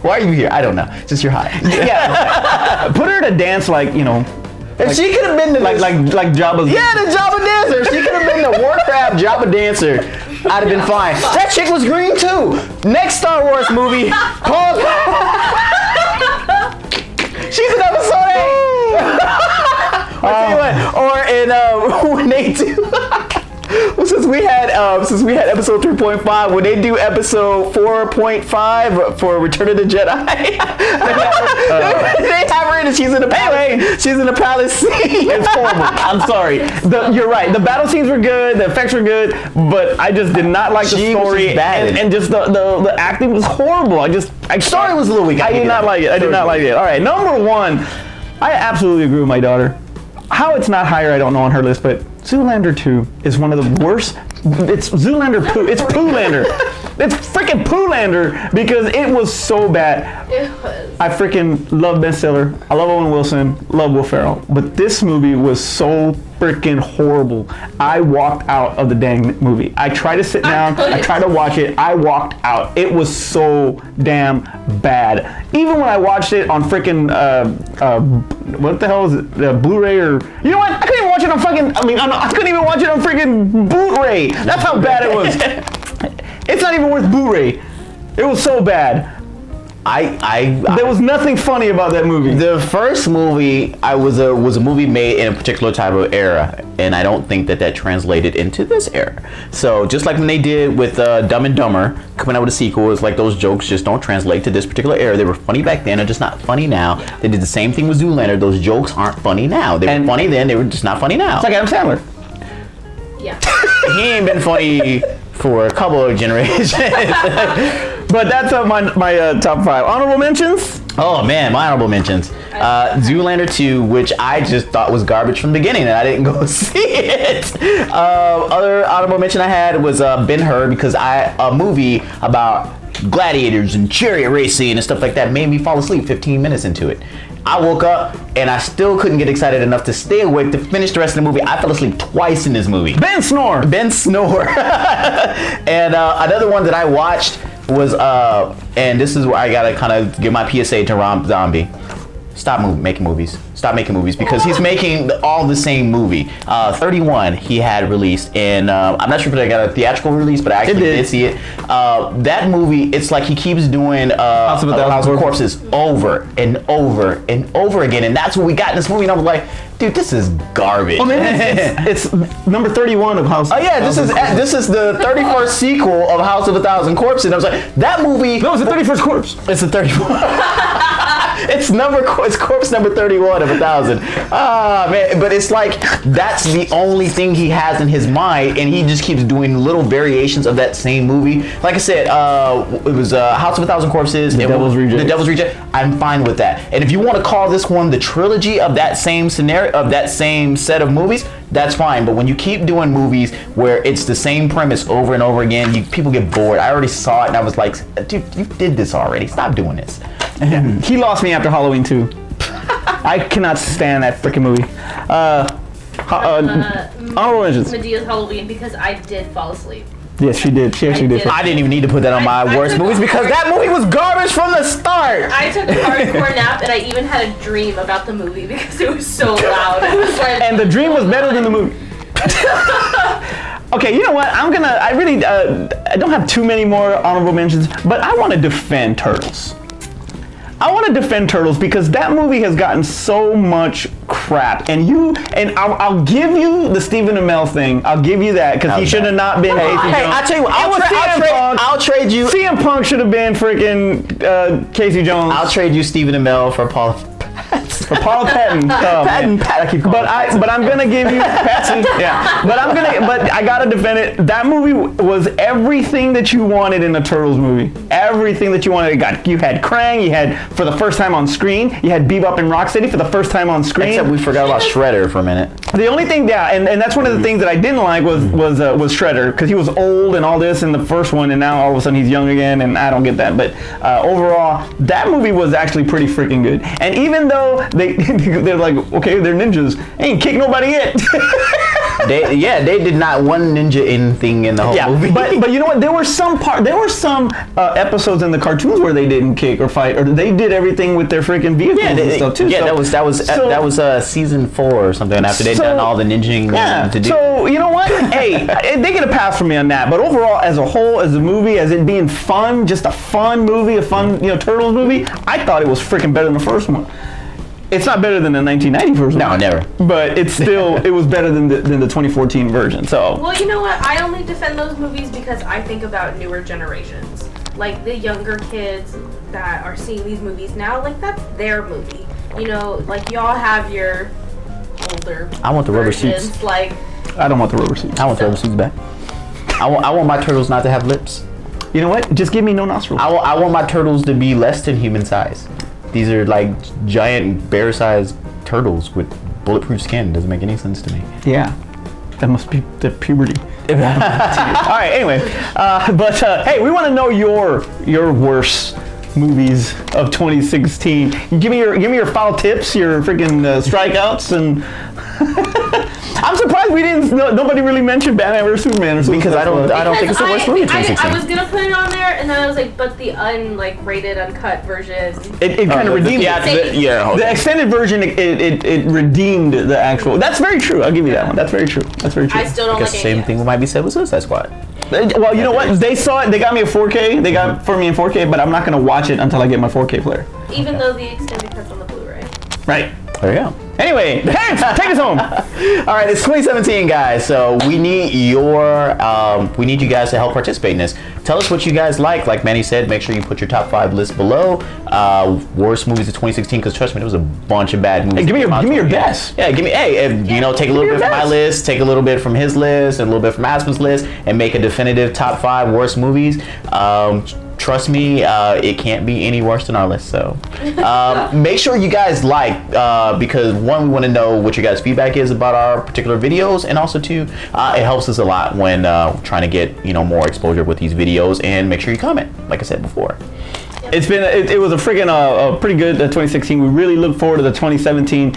why are you here? I don't know. Just you're hot. Yeah. Put her to dance like, If she could have been the like Jabba's. yeah, the Jabba dancer. She could have been the Warcraft Jabba dancer. I'd have been fine. That chick was green too. Next Star Wars movie called. She's in episode 8. I'll tell you what. Or in when they do. Well, since we had episode 3.5, when they do episode 4.5 for Return of the Jedi, they have her in and she's in the palace. She's in the palace scene. It's horrible. I'm sorry. You're right. The battle scenes were good. The effects were good, but I just did not like the story, and just the acting was horrible. Story was a little weak. I did not like it. I did not like it. All right, number 1. I absolutely agree with my daughter. How it's not higher, I don't know on her list, but Zoolander 2 is one of the worst. It's Zoolander poo. It's Poolander. It's freaking Poolander because it was so bad. It was. I freaking love Ben Stiller. I love Owen Wilson. Love Will Ferrell. But this movie was so freaking horrible. I walked out of the dang movie. I tried to sit down. I tried to watch it. I walked out. It was so damn bad. Even when I watched it on freaking what the hell is it? Blu-ray or you know what? I couldn't even watch it on fucking. I couldn't even watch it on freaking Blu-ray. That's how bad it was. It's not even worth Blu-ray. It was so bad. There was nothing funny about that movie. The first movie was a movie made in a particular type of era, and I don't think that translated into this era. So just like when they did with Dumb and Dumber, coming out with a sequel, it's like those jokes just don't translate to this particular era. They were funny back then, they're just not funny now. Yeah. They did the same thing with Zoolander. Those jokes aren't funny now. They were funny then, they were just not funny now. It's like Adam Sandler. Yeah. He ain't been funny for a couple of generations. But that's my top 5. Honorable mentions? Oh man, my honorable mentions. Zoolander 2, which I just thought was garbage from the beginning, and I didn't go see it. Other honorable mention I had was Ben-Hur, because a movie about gladiators and chariot racing and stuff like that made me fall asleep 15 minutes into it. I woke up and I still couldn't get excited enough to stay awake to finish the rest of the movie. I fell asleep twice in this movie. Ben Snore. And another one that I watched was, and this is where I gotta kind of give my PSA to Rob Zombie. Stop making movies. Stop making movies, because he's making all the same movie. 31 he had released, and I'm not sure if it got a theatrical release, but I actually did see it. That movie, it's like he keeps doing House of Corpses over and over and over again, and that's what we got in this movie. And I was like, dude, this is garbage. Well, it's number 31 of House. Oh yeah, this is the 31st sequel of House of a Thousand Corpses. And I was like, that movie. No, it's the 31st corpse. It's the 31st. It's corpse number 31 of 1,000. Ah man, but it's like that's the only thing he has in his mind, and he just keeps doing little variations of that same movie. Like I said, it was House of 1,000 Corpses. The Devil's Reject. I'm fine with that. And if you want to call this one the trilogy of that same scenario, of that same set of movies, that's fine. But when you keep doing movies where it's the same premise over and over again, people get bored. I already saw it, and I was like, dude, you did this already. Stop doing this. He lost me after Halloween 2. I cannot stand that freaking movie. Honorable mentions. Medea's Halloween, because I did fall asleep. Yes, she did. She actually did. I didn't even need to put that on my worst movies, because that movie was garbage from the start. I took a hardcore nap, and I even had a dream about the movie because it was so loud. And the dream was better than the movie. Okay, you know what? I don't have too many more honorable mentions, but I want to defend Turtles. I want to defend Turtles because that movie has gotten so much crap, and I'll give you the Stephen Amell thing. I'll give you that, because he should have not been Casey Jones. Hey, I'll tell you what. I'll trade you. CM Punk should have been freaking Casey Jones. I'll trade you Stephen Amell for Paula Patton. But I'm gonna give you Patton. Yeah. But I gotta defend it. That movie was everything that you wanted in a Turtles movie. Everything that you wanted. You had Krang. You had, for the first time on screen, you had Bebop and Rocksteady for the first time on screen. Except we forgot about Shredder for a minute. The only thing, and that's one of the things that I didn't like was Shredder, because he was old and all this in the first one, and now all of a sudden he's young again, and I don't get that. But overall, that movie was actually pretty freaking good. And even though they're like, okay, they're ninjas. Ain't kick nobody yet. They did not one ninja anything in the whole movie. But you know what? There were some episodes in the cartoons where they didn't kick or fight, or they did everything with their freaking vehicles and stuff too. Yeah, that was season 4 or something. After they'd done all the ninjing to do. So you know what? Hey, they get a pass from me on that. But overall, as a whole, as a movie, as it being fun, just a fun movie, a fun Turtles movie, I thought it was freaking better than the first one. It's not better than the 1990 version. No, never. But it was better than the 2014 version. So. Well, you know what? I only defend those movies because I think about newer generations, like the younger kids that are seeing these movies now. Like that's their movie. You know, like y'all have your older. I want the rubber versions, suits. Like. I don't want the rubber suits. I want the rubber suits back. I want my turtles not to have lips. You know what? Just give me no nostrils. I want my turtles to be less than human size. These are like giant bear-sized turtles with bulletproof skin. Doesn't make any sense to me. Yeah, that must be the puberty. All right. Anyway, hey, we want to know your worst movies of 2016. Give me your foul tips, your freaking strikeouts, and I'm surprised we didn't. Nobody really mentioned Batman vs Superman or something. Because I don't think it's the worst movie of 2016. I was gonna put it on there, and then I was like, but the rated uncut version. It kind of redeemed it. The extended version, it redeemed the actual. That's very true. I'll give you that one. That's very true. I still don't like it. The same thing might be said with Suicide Squad. Well, you know what? They saw it. They got me a 4K. They got it for me in 4K, but I'm not gonna watch it until I get my 4K player. Even though the extended cut's on the Blu-ray. Right. There you go. Anyway, Hanks, take us home. All right, it's 2017, guys. So we need you guys to help participate in this. Tell us what you guys like. Like Manny said, make sure you put your top 5 list below. Worst movies of 2016, because trust me, there was a bunch of bad movies. Hey, give me your best. Yeah, take a little bit from my list, take a little bit from his list, and a little bit from Aspen's list, and make a definitive top 5 worst movies. Trust me, it can't be any worse than our list. So make sure you guys because one, we want to know what your guys' feedback is about our particular videos, and also two, it helps us a lot when trying to get more exposure with these videos. And make sure you comment, like I said before. It was a freaking pretty good 2016. We really look forward to the 2017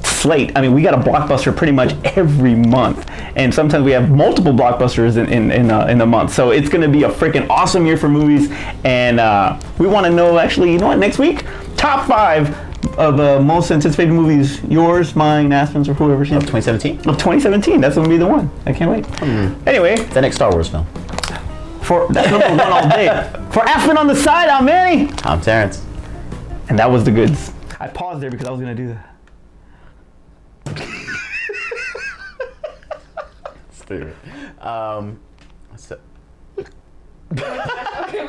slate. I mean, we got a blockbuster pretty much every month, and sometimes we have multiple blockbusters in the month. So it's going to be a freaking awesome year for movies, and we want to know, actually, you know what, next week, top 5 of most anticipated movies, yours, mine, Aspen's, or whoever's in 2017. Of 2017. That's going to be the one. I can't wait. Anyway, the next Star Wars film. That's number 1 all day. For Aspen on the side, I'm Manny. I'm Terrence. And that was the goods. I paused there because I was going to do that. Stupid. Okay,